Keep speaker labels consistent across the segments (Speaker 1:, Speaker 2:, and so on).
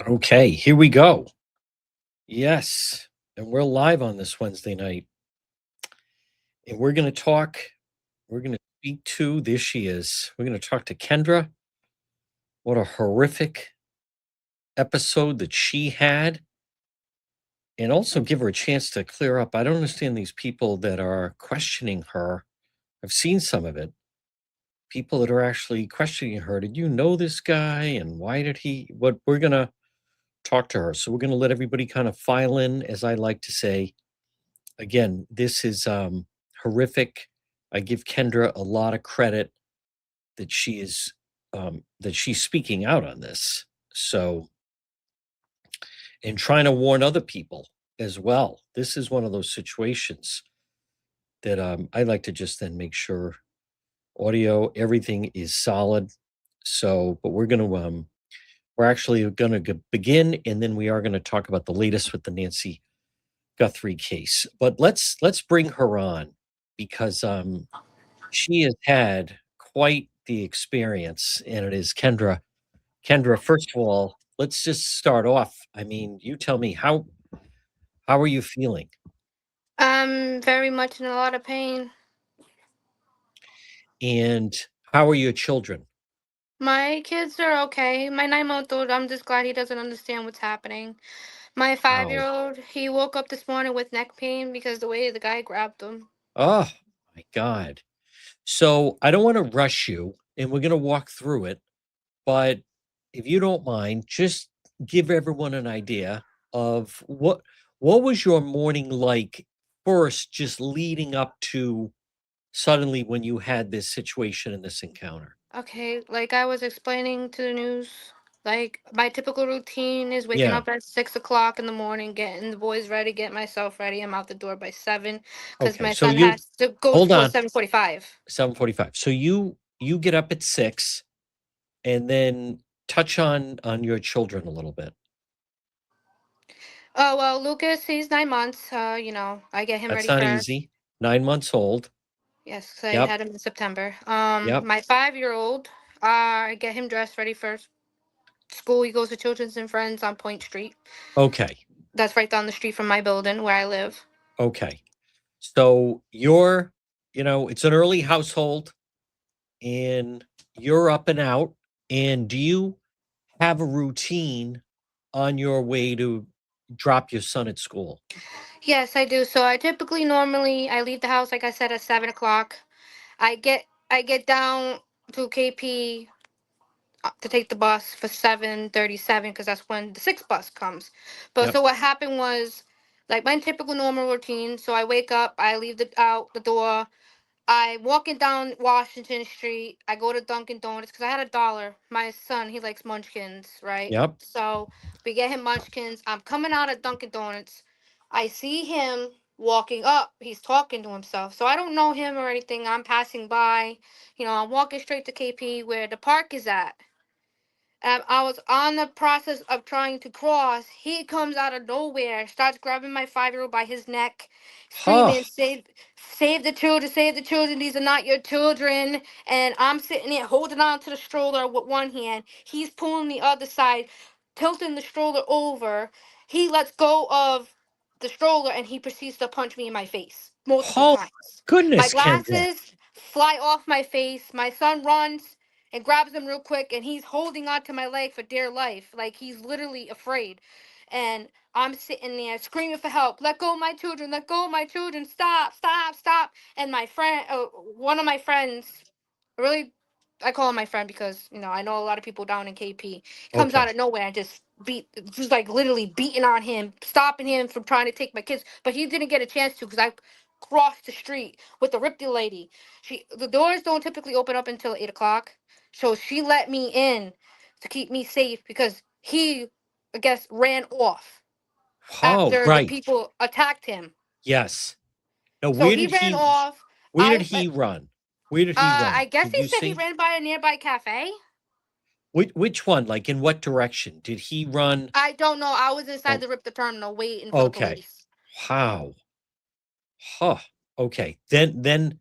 Speaker 1: Okay, here we go. Yes, and we're live on this Wednesday night, and we're going to talk. We're going to speak to. There she is. We're going to talk to Kendra. What a horrific episode that she had, and also give her a chance to clear up. I don't understand these people that are questioning her. I've seen some of it. People that are actually questioning her. Did you know this guy? And why did he? What we're going to talk to her. So we're going to let everybody kind of file in, as I like to say. Again, this is horrific. I give Kendra a lot of credit that she's speaking out on this. So, and trying to warn other people as well. This is one of those situations that I like to just then make sure audio, everything is solid. So, but we're actually going to begin, and then we are going to talk about the latest with the Nancy Guthrie case. But let's bring her on because she has had quite the experience, and it is Kendra. Kendra, first of all, let's just start off. I mean, you tell me how are you feeling?
Speaker 2: I'm very much in a lot of pain.
Speaker 1: And how are your children?
Speaker 2: My kids are okay. My 9 month old, I'm just glad he doesn't understand what's happening. My 5 year
Speaker 1: Wow.
Speaker 2: old, he woke up this morning with neck pain because the way the guy grabbed him.
Speaker 1: Oh my God. So I don't want to rush you, and we're gonna walk through it, but if you don't mind, just give everyone an idea of what was your morning like first, just leading up to suddenly when you had this situation and this encounter.
Speaker 2: Okay, like I was explaining to the news, like my typical routine is waking
Speaker 1: Yeah.
Speaker 2: up at 6 o'clock in the morning, getting the boys ready, get myself ready. I'm out the door by 7 because
Speaker 1: Okay.
Speaker 2: my
Speaker 1: So
Speaker 2: son
Speaker 1: you
Speaker 2: has to go to
Speaker 1: hold
Speaker 2: school at
Speaker 1: on.
Speaker 2: 7:45.
Speaker 1: 7:45. So you get up at 6 and then touch on your children a little bit.
Speaker 2: Oh well, Lucas, he's 9 months. I get him
Speaker 1: That's
Speaker 2: ready
Speaker 1: not
Speaker 2: first.
Speaker 1: easy. 9 months old.
Speaker 2: Yes, 'cause I
Speaker 1: Yep.
Speaker 2: had him in September.
Speaker 1: Yep.
Speaker 2: My 5 year old, I get him dressed ready for school. He goes to Children's and Friends on Point Street.
Speaker 1: Okay.
Speaker 2: That's right down the street from my building where I live.
Speaker 1: Okay. So it's an early household and you're up and out. And do you have a routine on your way to drop your son at school?
Speaker 2: Yes, I do. So I typically normally I leave the house like I said at 7 o'clock. I get down to KP to take the bus for 7:37 because that's when the sixth bus comes. But
Speaker 1: Yep.
Speaker 2: so what happened was like my typical normal routine. So I wake up, I leave the out the door. I walking down Washington Street. I go to Dunkin' Donuts because I had $1. My son, he likes Munchkins, right?
Speaker 1: Yep.
Speaker 2: So we get him Munchkins. I'm coming out of Dunkin' Donuts. I see him walking up. He's talking to himself. So I don't know him or anything. I'm passing by. I'm walking straight to KP where the park is at. I was on the process of trying to cross. He comes out of nowhere, starts grabbing my 5 year old by his neck,
Speaker 1: Oh,
Speaker 2: screaming, save the children, save the children. These are not your children." And I'm sitting there holding on to the stroller with one hand. He's pulling the other side, tilting the stroller over. He lets go of the stroller and he proceeds to punch me in my face multiple
Speaker 1: oh
Speaker 2: times. My
Speaker 1: goodness, Kendra.
Speaker 2: glasses fly off my face. My son runs and grabs him real quick, and he's holding on to my leg for dear life, like he's literally afraid. And I'm sitting there screaming for help. Let go of my children, let go of my children, stop, stop, stop. And my friend, one of my friends, really, I call him my friend because I know a lot of people down in KP. Comes
Speaker 1: Okay.
Speaker 2: out of nowhere and just like literally beating on him, stopping him from trying to take my kids. But he didn't get a chance to because I crossed the street with the Ripty lady. The doors don't typically open up until 8 o'clock, so she let me in to keep me safe because he, I guess, ran off
Speaker 1: Oh,
Speaker 2: after the
Speaker 1: right.
Speaker 2: people attacked him.
Speaker 1: Yes. Now,
Speaker 2: So he ran off.
Speaker 1: where did he run? Where did he run?
Speaker 2: I guess
Speaker 1: Did
Speaker 2: he
Speaker 1: you
Speaker 2: said he
Speaker 1: see?
Speaker 2: ran by a nearby cafe.
Speaker 1: Which one? Like in what direction? Did he run?
Speaker 2: I don't know. I was inside
Speaker 1: Oh,
Speaker 2: the Ripta terminal waiting for the
Speaker 1: okay.
Speaker 2: police.
Speaker 1: Wow. Huh. Okay. Then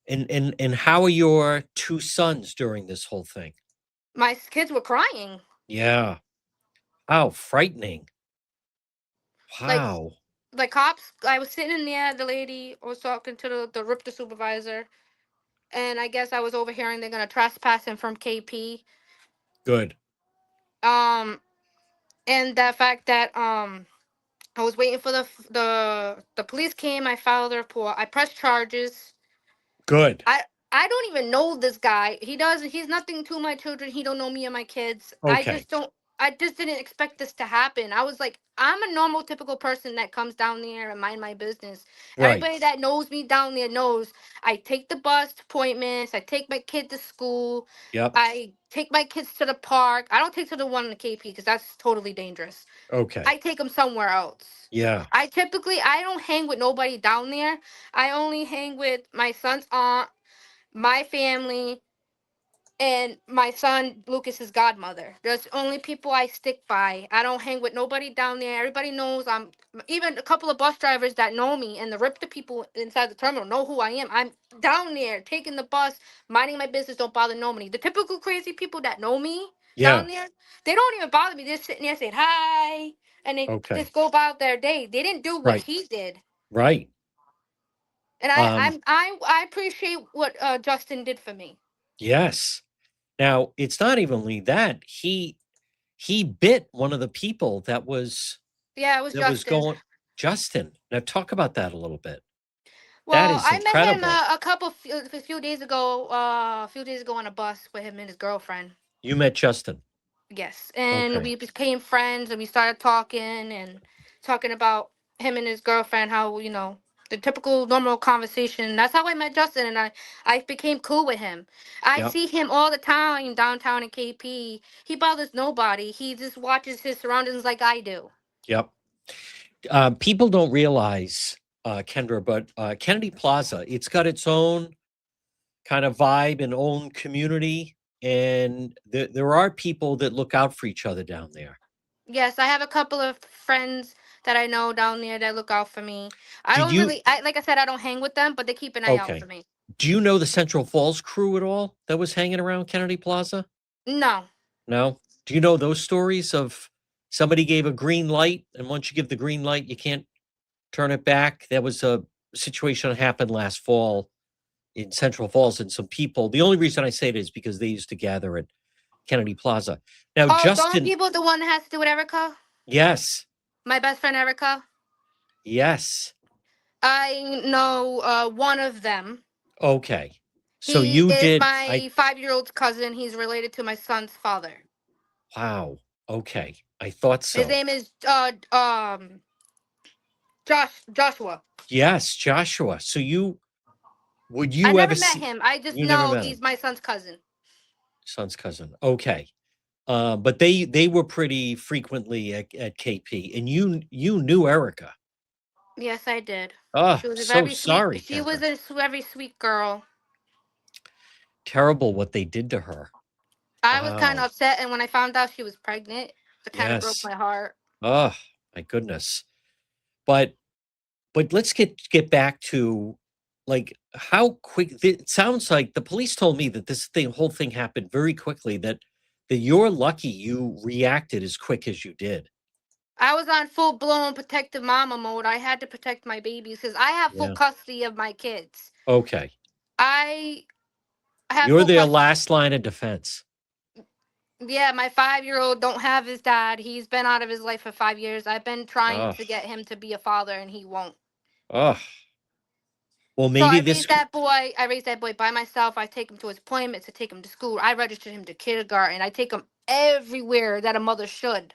Speaker 1: and how are your two sons during this whole thing?
Speaker 2: My kids were crying.
Speaker 1: Yeah. How frightening.
Speaker 2: Like
Speaker 1: Wow.
Speaker 2: like cops, I was sitting in there, the lady was talking to the RIPTA supervisor, and I guess I was overhearing they're gonna trespass him from KP.
Speaker 1: Good.
Speaker 2: Um, and the fact that I was waiting for the police came. I filed a report. I pressed charges.
Speaker 1: Good.
Speaker 2: I I don't even know this guy. He's nothing to my children. He don't know me and my kids.
Speaker 1: Okay.
Speaker 2: I just didn't expect this to happen. I was like, I'm a normal typical person that comes down there and mind my business.
Speaker 1: Right.
Speaker 2: Everybody that knows me down there knows I take the bus to appointments, I take my kid to school,
Speaker 1: Yep.
Speaker 2: I take my kids to the park. I don't take to the one in the KP because that's totally dangerous.
Speaker 1: Okay.
Speaker 2: I take them somewhere else.
Speaker 1: Yeah.
Speaker 2: I don't hang with nobody down there. I only hang with my son's aunt, my family, and my son Lucas's godmother. There's the only people I stick by. I don't hang with nobody down there. Everybody knows I'm. Even a couple of bus drivers that know me and the RIPTA people inside the terminal know who I am. I'm down there taking the bus, minding my business. Don't bother nobody. The typical crazy people that know me
Speaker 1: Yeah.
Speaker 2: down there, they don't even bother me. They're sitting there saying hi, and they
Speaker 1: Okay.
Speaker 2: just go about their day. They didn't do what
Speaker 1: Right.
Speaker 2: he did.
Speaker 1: Right.
Speaker 2: And
Speaker 1: Um,
Speaker 2: I appreciate what Justin did for me.
Speaker 1: yes. Now, it's not evenly that he bit one of the people
Speaker 2: Yeah, it was
Speaker 1: that was
Speaker 2: Justin.
Speaker 1: going Justin. Now talk about that a little bit. That
Speaker 2: Well,
Speaker 1: is
Speaker 2: I met him
Speaker 1: incredible.
Speaker 2: a few days ago. A few days ago on a bus with him and his girlfriend.
Speaker 1: You met Justin.
Speaker 2: Yes, and
Speaker 1: Okay.
Speaker 2: we became friends, and we started talking about him and his girlfriend. How the typical normal conversation. That's how I met Justin, and I became cool with him. I
Speaker 1: Yep.
Speaker 2: see him all the time downtown in KP. He bothers nobody. He just watches his surroundings like I do.
Speaker 1: Yep. People don't realize, Kendra, but Kennedy Plaza, it's got its own kind of vibe and own community, and there are people that look out for each other down there.
Speaker 2: Yes, I have a couple of friends that I know down there that look out for me. I
Speaker 1: Did
Speaker 2: don't
Speaker 1: you?
Speaker 2: really, like I said, I don't hang with them, but they keep an eye out for
Speaker 1: Okay.
Speaker 2: me.
Speaker 1: Do you know the Central Falls crew at all that was hanging around Kennedy Plaza?
Speaker 2: No.
Speaker 1: No? Do you know those stories of somebody gave a green light, and once you give the green light, you can't turn it back? That was a situation that happened last fall in Central Falls, and some people, the only reason I say it is because they used to gather at Kennedy Plaza. Now,
Speaker 2: Oh, the only
Speaker 1: Justin,
Speaker 2: people, the one that has to do with Erica,
Speaker 1: yes,
Speaker 2: my best friend Erica.
Speaker 1: yes.
Speaker 2: I know one of them.
Speaker 1: Okay. So
Speaker 2: He
Speaker 1: you
Speaker 2: is
Speaker 1: did,
Speaker 2: my 5-year-old's cousin. He's related to my son's father.
Speaker 1: wow. Okay. I thought
Speaker 2: His
Speaker 1: so.
Speaker 2: name is Joshua.
Speaker 1: Yes, Joshua. So would
Speaker 2: I
Speaker 1: you ever
Speaker 2: never met
Speaker 1: see,
Speaker 2: him. I just
Speaker 1: you never
Speaker 2: know
Speaker 1: met
Speaker 2: he's
Speaker 1: him,
Speaker 2: my son's cousin.
Speaker 1: son's cousin. Okay. But they were pretty frequently at KP, and you knew Erica.
Speaker 2: Yes, I did.
Speaker 1: Oh,
Speaker 2: She was a
Speaker 1: so
Speaker 2: very sweet.
Speaker 1: sorry,
Speaker 2: She was
Speaker 1: Kendra.
Speaker 2: a very sweet girl.
Speaker 1: Terrible what they did to her.
Speaker 2: I was kind of
Speaker 1: Wow.
Speaker 2: upset, and when I found out she was pregnant, it kind of broke
Speaker 1: Yes.
Speaker 2: my heart.
Speaker 1: Oh, my goodness. But let's get back to, like, how quick it sounds like the police told me that this whole thing happened very quickly, that you're lucky you reacted as quick as you did.
Speaker 2: I was on full blown protective mama mode. I had to protect my babies because I have full
Speaker 1: Yeah.
Speaker 2: custody of my kids.
Speaker 1: Okay.
Speaker 2: I have
Speaker 1: You're
Speaker 2: full
Speaker 1: their
Speaker 2: custody.
Speaker 1: last line of defense.
Speaker 2: Yeah, my 5-year-old don't have his dad. He's been out of his life for 5 years. I've been trying
Speaker 1: Oh,
Speaker 2: to get him to be a father, and he won't.
Speaker 1: oh. Well,
Speaker 2: So
Speaker 1: maybe this
Speaker 2: I raised that boy by myself. I take him to his appointments. I take him to school. I registered him to kindergarten. I take him everywhere that a mother should.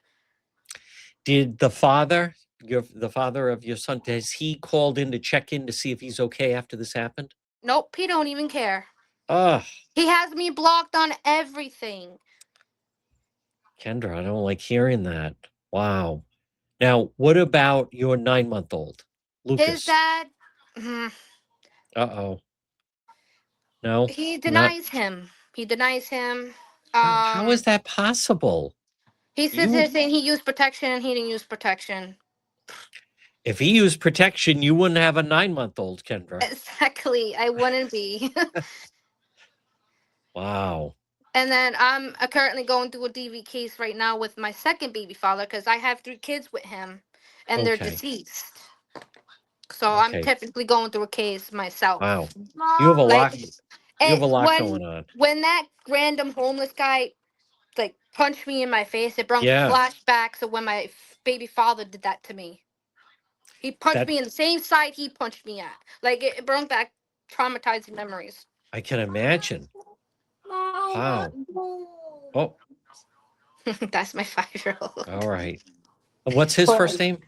Speaker 1: did the father of your son, has he called in to check in to see if he's okay after this happened?
Speaker 2: Nope, he don't even care.
Speaker 1: Oh,
Speaker 2: He has me blocked on everything.
Speaker 1: Kendra, I don't like hearing that. Wow. Now, what about your 9-month-old,
Speaker 2: His
Speaker 1: Lucas?
Speaker 2: dad,
Speaker 1: Uh-oh. No,
Speaker 2: he
Speaker 1: not.
Speaker 2: denies him. He denies him.
Speaker 1: How is
Speaker 2: Um,
Speaker 1: that possible?
Speaker 2: he sits there
Speaker 1: You,
Speaker 2: saying he used protection and he didn't use protection.
Speaker 1: if he used protection, you wouldn't have a 9-month-old, Kendra.
Speaker 2: Exactly, I wouldn't be.
Speaker 1: Wow.
Speaker 2: And then I'm currently going through a DV case right now with my second baby father because I have 3 kids with him, and they're
Speaker 1: Okay.
Speaker 2: deceased. So I'm
Speaker 1: Okay.
Speaker 2: technically going through a case myself.
Speaker 1: Wow. You have a
Speaker 2: Like,
Speaker 1: lot. You have
Speaker 2: and
Speaker 1: a lot
Speaker 2: when
Speaker 1: going on.
Speaker 2: when that random homeless guy like punched me in my face, it brought
Speaker 1: Yeah.
Speaker 2: flashbacks of when my baby father did that to me. He punched
Speaker 1: That
Speaker 2: me in the same side he punched me at. Like it brought back traumatizing memories.
Speaker 1: I can imagine. Wow. Oh,
Speaker 2: That's my 5-year-old.
Speaker 1: all right. What's his first name?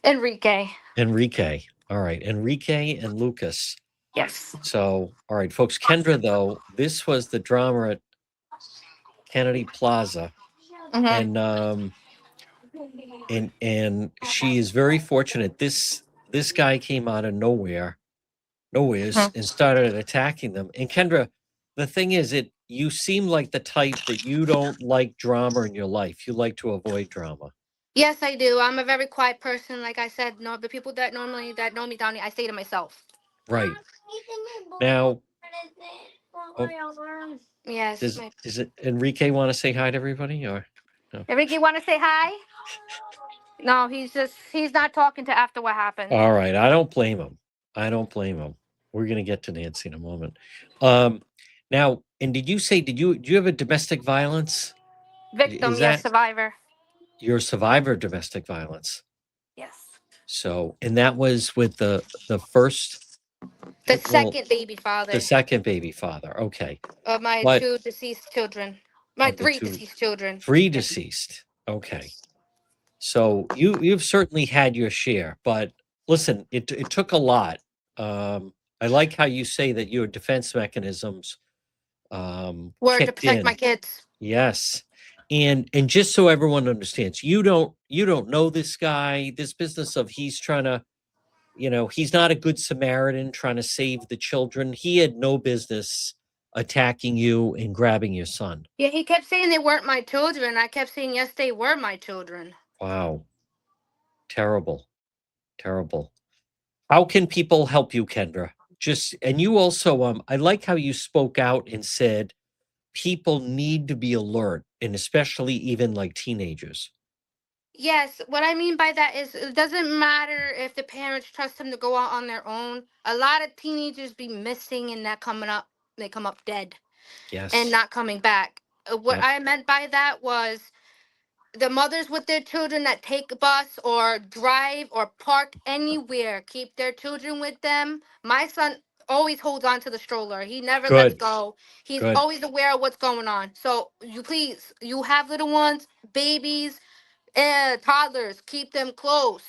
Speaker 2: Enrique.
Speaker 1: Enrique. All right. Enrique and Lucas.
Speaker 2: Yes.
Speaker 1: So, all right, folks. Kendra, though, this was the drama at Kennedy Plaza,
Speaker 2: Mm-hmm.
Speaker 1: and she is very fortunate. This guy came out of nowheres, and started attacking them. And Kendra, the thing is, you seem like the type that you don't like drama in your life. You like to avoid drama.
Speaker 2: Yes, I do. I'm a very quiet person. Like I said, no, the people that normally that know me down here, I stay to myself.
Speaker 1: Right. Now, oh,
Speaker 2: Yes.
Speaker 1: is it Enrique want to say hi to everybody or no?
Speaker 2: Enrique, want to say hi? No, he's not talking to after what happened.
Speaker 1: All right. I don't blame him. I don't blame him. We're gonna get to Nancy in a moment. Um, now, and did you have a domestic violence?
Speaker 2: Victim,
Speaker 1: Is
Speaker 2: yes,
Speaker 1: that
Speaker 2: survivor.
Speaker 1: you're a survivor of domestic violence?
Speaker 2: Yes.
Speaker 1: So, and that was with the first,
Speaker 2: The
Speaker 1: well,
Speaker 2: second baby
Speaker 1: the
Speaker 2: father
Speaker 1: second baby father. Okay,
Speaker 2: of my
Speaker 1: but
Speaker 2: 2 deceased children. My
Speaker 1: of the
Speaker 2: 3
Speaker 1: two,
Speaker 2: deceased children.
Speaker 1: three
Speaker 2: Yeah.
Speaker 1: deceased. Okay, so you've certainly had your share, but listen, it took a lot. I like how you say that your defense mechanisms
Speaker 2: Word to
Speaker 1: kicked
Speaker 2: protect my
Speaker 1: in.
Speaker 2: kids.
Speaker 1: Yes. And just so everyone understands, you don't know this guy. This business of he's trying to, he's not a good Samaritan trying to save the children. He had no business attacking you and grabbing your son.
Speaker 2: Yeah, he kept saying they weren't my children. I kept saying yes, they were my children.
Speaker 1: Wow. Terrible. Terrible. How can people help you, Kendra? Just and you also I like how you spoke out and said people need to be alert, and especially even like teenagers.
Speaker 2: Yes, what I mean by that is it doesn't matter if the parents trust them to go out on their own. A lot of teenagers be missing and that coming up, they come up dead and
Speaker 1: Yes.
Speaker 2: not coming back. What
Speaker 1: Yep.
Speaker 2: I meant by that was the mothers with their children that take a bus or drive or park anywhere, keep their children with them. My son always holds on to the stroller. He never lets
Speaker 1: Good.
Speaker 2: go. He's
Speaker 1: Good.
Speaker 2: always aware of what's going on. So you please, you have little ones, babies, and toddlers, keep them close.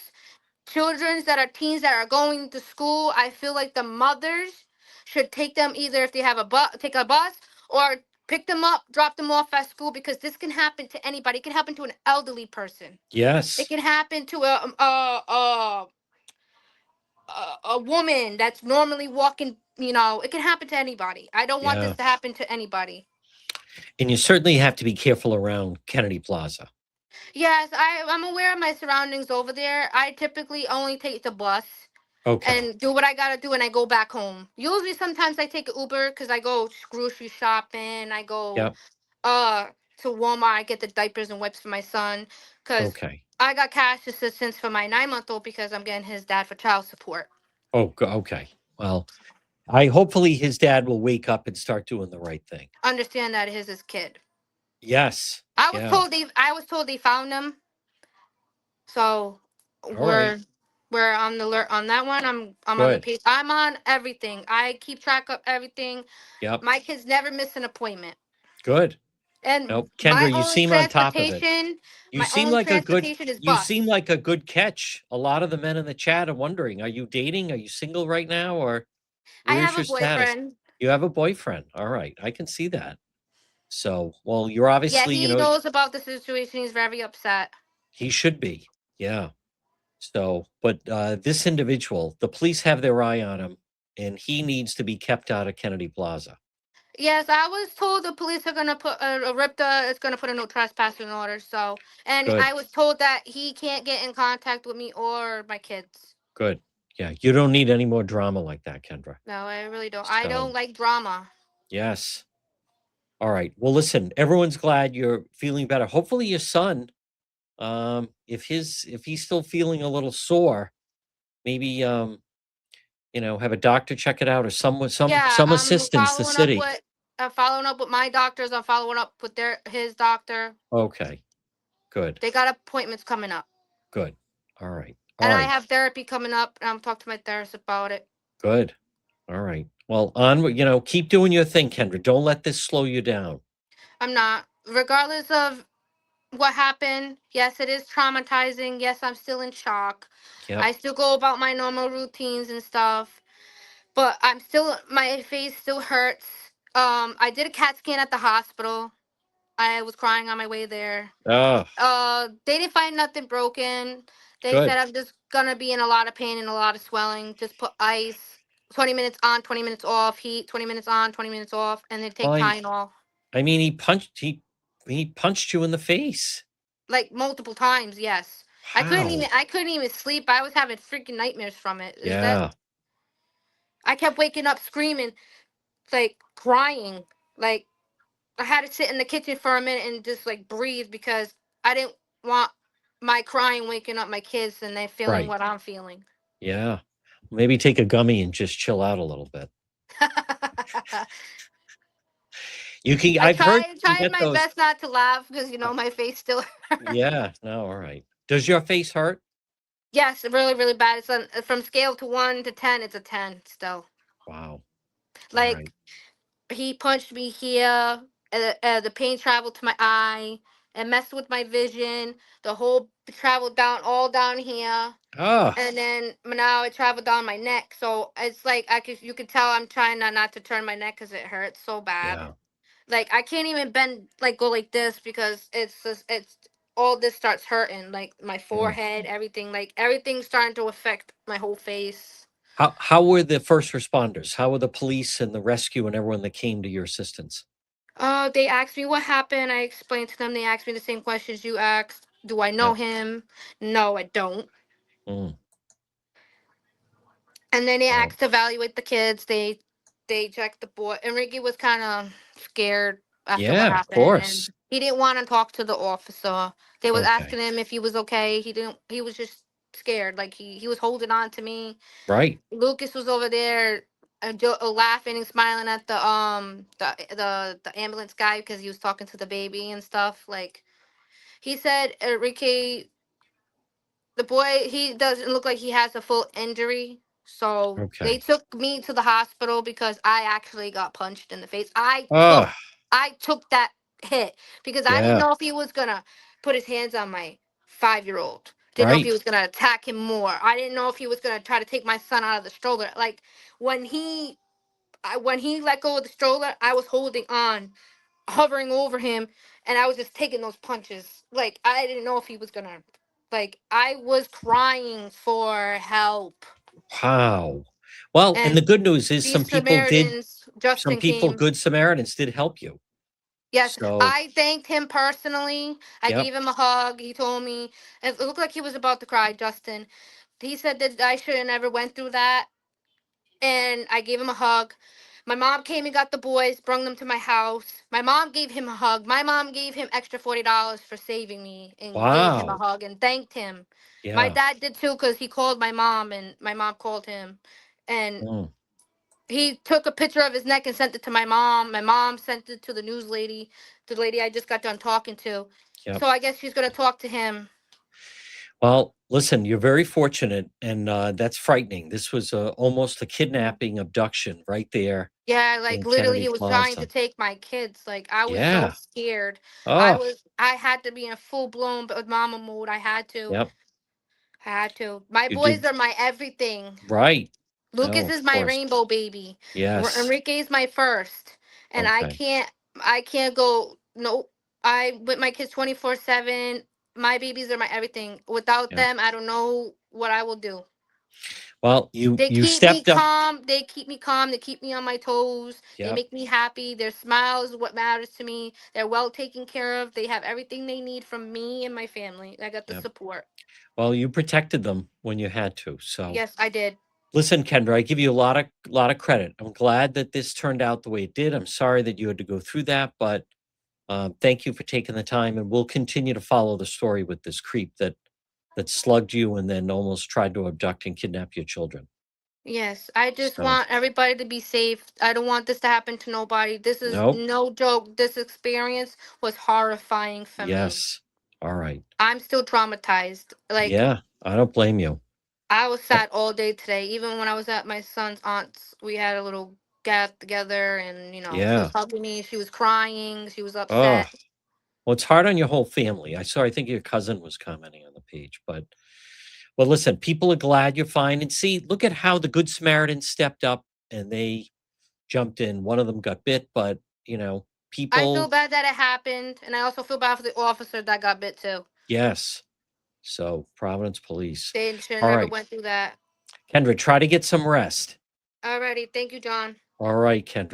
Speaker 2: Children that are teens that are going to school, I feel like the mothers should take them either if they have a bus, take a bus, or pick them up, drop them off at school because this can happen to anybody. It can happen to an elderly person. It
Speaker 1: Yes.
Speaker 2: can happen to a woman that's normally walking. It can happen to anybody. I don't want
Speaker 1: Yeah.
Speaker 2: this to happen to anybody.
Speaker 1: And you certainly have to be careful around Kennedy Plaza.
Speaker 2: Yes, I'm aware of my surroundings over there. I typically only take the bus
Speaker 1: Okay.
Speaker 2: and do what I gotta do, and I go back home. Usually, sometimes I take an Uber because I go grocery shopping. I go
Speaker 1: Yep.
Speaker 2: uh to Walmart. I get the diapers and wipes for my son because
Speaker 1: Okay.
Speaker 2: I got cash assistance for my 9-month-old because I'm getting his dad for child support.
Speaker 1: Oh, okay. Well, I hopefully his dad will wake up and start doing the right thing.
Speaker 2: Understand that his kid.
Speaker 1: Yes.
Speaker 2: I was
Speaker 1: Yeah.
Speaker 2: told they found him, so
Speaker 1: All right.
Speaker 2: we're on the alert on that one. I'm on the
Speaker 1: Good.
Speaker 2: page. I'm on everything. I keep track of everything.
Speaker 1: Yep.
Speaker 2: My kids never miss an appointment.
Speaker 1: Good.
Speaker 2: And
Speaker 1: Now, Kendra, You
Speaker 2: my
Speaker 1: seem
Speaker 2: only
Speaker 1: like a good
Speaker 2: transportation is
Speaker 1: you
Speaker 2: bus.
Speaker 1: seem like a good catch. A lot of the men in the chat are wondering, are you dating? Are you single right now or
Speaker 2: I
Speaker 1: where's
Speaker 2: have a
Speaker 1: your status?
Speaker 2: boyfriend.
Speaker 1: You have a boyfriend. All right. I can see that. So, well, you're
Speaker 2: Yeah,
Speaker 1: obviously,
Speaker 2: he knows about the situation. He's very upset.
Speaker 1: he should be. Yeah. So, but this individual, the police have their eye on him, and he needs to be kept out of Kennedy Plaza.
Speaker 2: Yes, I was told the police are gonna put a RIPTA is gonna put a no trespassing order. So, and
Speaker 1: Good,
Speaker 2: I was told that he can't get in contact with me or my kids.
Speaker 1: good. Yeah, you don't need any more drama like that, Kendra.
Speaker 2: No, I really don't. I
Speaker 1: So,
Speaker 2: don't like drama.
Speaker 1: yes. All right. Well, listen, everyone's glad you're feeling better. Hopefully your son, if he's still feeling a little sore, maybe have a doctor check it out or someone
Speaker 2: Yeah,
Speaker 1: some assistance, the city.
Speaker 2: I'm following up with my doctors. I'm following up with his doctor.
Speaker 1: Okay. Good.
Speaker 2: They got appointments coming up.
Speaker 1: Good. All right. All
Speaker 2: And I
Speaker 1: right.
Speaker 2: have therapy coming up, and I'm talking to my therapist about it.
Speaker 1: Good. All right. Well, keep doing your thing, Kendra. Don't let this slow you down.
Speaker 2: I'm not. Regardless of what happened, yes, it is traumatizing. Yes, I'm still in shock.
Speaker 1: Yep.
Speaker 2: I still go about my normal routines and stuff, but my face still hurts. I did a CAT scan at the hospital. I was crying on my way there.
Speaker 1: Ah,
Speaker 2: They didn't find nothing broken. They said
Speaker 1: good.
Speaker 2: I'm just gonna be in a lot of pain and a lot of swelling. Just put ice, 20 minutes on, 20 minutes off, heat, 20 minutes on, 20 minutes off, and then take
Speaker 1: Fine.
Speaker 2: Tylenol.
Speaker 1: I mean, he punched you in the face.
Speaker 2: Like multiple times, yes.
Speaker 1: How?
Speaker 2: I couldn't even sleep. I was having freaking nightmares from it. Is that
Speaker 1: Yeah.
Speaker 2: I kept waking up screaming, like crying. Like I had to sit in the kitchen for a minute and just like breathe because I didn't want my crying waking up my kids and they feeling
Speaker 1: Right.
Speaker 2: what I'm feeling.
Speaker 1: Yeah. Maybe take a gummy and just chill out a little bit. You can I've heard you can
Speaker 2: Trying
Speaker 1: get
Speaker 2: my
Speaker 1: those.
Speaker 2: best not to laugh because
Speaker 1: uh,
Speaker 2: my face still hurts.
Speaker 1: yeah, no, all right. Does your face hurt?
Speaker 2: Yes, really, really bad. From scale to 1 to 10, it's a 10 still.
Speaker 1: Wow. All right.
Speaker 2: Like he punched me here, the pain traveled to my eye and messed with my vision. The whole traveled down all down here,
Speaker 1: Ah,
Speaker 2: and then now it traveled down my neck. So it's like you could tell I'm trying not to turn my neck because it hurts so bad.
Speaker 1: yeah.
Speaker 2: Like I can't even bend like go like this because it's all this starts hurting like my
Speaker 1: Mm.
Speaker 2: forehead, everything, like everything's starting to affect my whole face.
Speaker 1: How were the first responders? How were the police and the rescue and everyone that came to your assistance?
Speaker 2: They asked me what happened. I explained to them. They asked me the same questions you asked. Do I know
Speaker 1: Yep.
Speaker 2: him? No, I don't.
Speaker 1: Mm.
Speaker 2: And then they
Speaker 1: Wow.
Speaker 2: asked to evaluate the kids. They checked the boy. Enrique was kind of scared after what
Speaker 1: Yeah, of
Speaker 2: happened,
Speaker 1: course.
Speaker 2: and he didn't want to talk to the officer. They was
Speaker 1: Okay.
Speaker 2: asking him if he was okay. He didn't. He was just scared. Like he was holding on to me.
Speaker 1: Right.
Speaker 2: Lucas was over there. Laughing and smiling at the ambulance guy because he was talking to the baby and stuff. Like he said, Enrique, the boy, he doesn't look like he has a full injury. So they
Speaker 1: Okay.
Speaker 2: took me to the hospital because I actually got punched in the face.
Speaker 1: Ah,
Speaker 2: I took that hit because I didn't
Speaker 1: yeah.
Speaker 2: know if he was gonna put his hands on my 5-year-old. Didn't know if he
Speaker 1: Right.
Speaker 2: was gonna attack him more. I didn't know if he was gonna try to take my son out of the stroller. Like when when he let go of the stroller, I was holding on, hovering over him, and I was just taking those punches. Like I didn't know if he was gonna. Like I was crying for help,
Speaker 1: Wow. Well, and
Speaker 2: and
Speaker 1: the good news is
Speaker 2: these Samaritans,
Speaker 1: some
Speaker 2: Justin
Speaker 1: people,
Speaker 2: came.
Speaker 1: good Samaritans did help you.
Speaker 2: Yes,
Speaker 1: So,
Speaker 2: I thanked him personally. I
Speaker 1: yep.
Speaker 2: gave him a hug. He told me it looked like he was about to cry. Justin, he said that I should have never went through that, and I gave him a hug. My mom came and got the boys, brought them to my house. My mom gave him a hug. My mom gave him extra $40 for saving me and gave him a
Speaker 1: Wow.
Speaker 2: hug and thanked him. My
Speaker 1: Yeah.
Speaker 2: dad did too because he called my mom and my mom called him. And
Speaker 1: Mm,
Speaker 2: he took a picture of his neck and sent it to my mom. My mom sent it to the news lady, the lady I just got done talking to.
Speaker 1: yep.
Speaker 2: So I guess she's going to talk to him.
Speaker 1: Well, listen, you're very fortunate, and that's frightening. This was almost a kidnapping abduction right there
Speaker 2: Yeah, like
Speaker 1: in
Speaker 2: literally
Speaker 1: Kennedy
Speaker 2: he was trying to
Speaker 1: Plaza.
Speaker 2: take my kids. Like I was so
Speaker 1: Yeah.
Speaker 2: scared.
Speaker 1: Oh,
Speaker 2: I had to be in full blown but with mama mode.
Speaker 1: yep.
Speaker 2: I had to. My
Speaker 1: You
Speaker 2: boys
Speaker 1: did
Speaker 2: are my everything.
Speaker 1: right.
Speaker 2: Lucas
Speaker 1: No,
Speaker 2: is
Speaker 1: of
Speaker 2: my
Speaker 1: course.
Speaker 2: rainbow baby.
Speaker 1: Yes.
Speaker 2: Enrique is my first. And
Speaker 1: Okay.
Speaker 2: I can't go no I with my kids 24/7. My babies are my everything. Without
Speaker 1: Yeah.
Speaker 2: them, I don't know what I will do.
Speaker 1: Well,
Speaker 2: They
Speaker 1: you
Speaker 2: keep me
Speaker 1: stepped up.
Speaker 2: calm. They keep me calm. They keep me on my toes. They
Speaker 1: Yep.
Speaker 2: make me happy. Their smiles is what matters to me. They're well taken care of. They have everything they need from me and my family. I got the
Speaker 1: Yep.
Speaker 2: support.
Speaker 1: Well, you protected them when you had to. So,
Speaker 2: Yes, I did.
Speaker 1: Listen, Kendra, I give you a lot of credit. I'm glad that this turned out the way it did. I'm sorry that you had to go through that, but thank you for taking the time, and we'll continue to follow the story with this creep that slugged you and then almost tried to abduct and kidnap your children.
Speaker 2: Yes, I just
Speaker 1: So,
Speaker 2: want everybody to be safe. I don't want this to happen to nobody. This is
Speaker 1: nope.
Speaker 2: no joke. This experience was horrifying for me.
Speaker 1: Yes. All right.
Speaker 2: I'm still traumatized. Like,
Speaker 1: Yeah, I don't blame you.
Speaker 2: I was
Speaker 1: Uh,
Speaker 2: sad all day today. Even when I was at my son's aunt's, we had a little get together, and she was
Speaker 1: Yeah.
Speaker 2: hugging me. She was crying. She was
Speaker 1: Oh,
Speaker 2: upset.
Speaker 1: well, it's hard on your whole family. I think your cousin was commenting on the page, but well, listen, people are glad you're fine. And see, look at how the Good Samaritans stepped up and they jumped in. One of them got bit, but
Speaker 2: I feel
Speaker 1: people,
Speaker 2: bad that it happened, and I also feel bad for the officer that got bit too.
Speaker 1: yes. So, Providence Police.
Speaker 2: They should have
Speaker 1: All
Speaker 2: never
Speaker 1: right.
Speaker 2: went through that.
Speaker 1: Kendra, try to get some rest.
Speaker 2: Alrighty, thank you, John.
Speaker 1: All right, Kendra.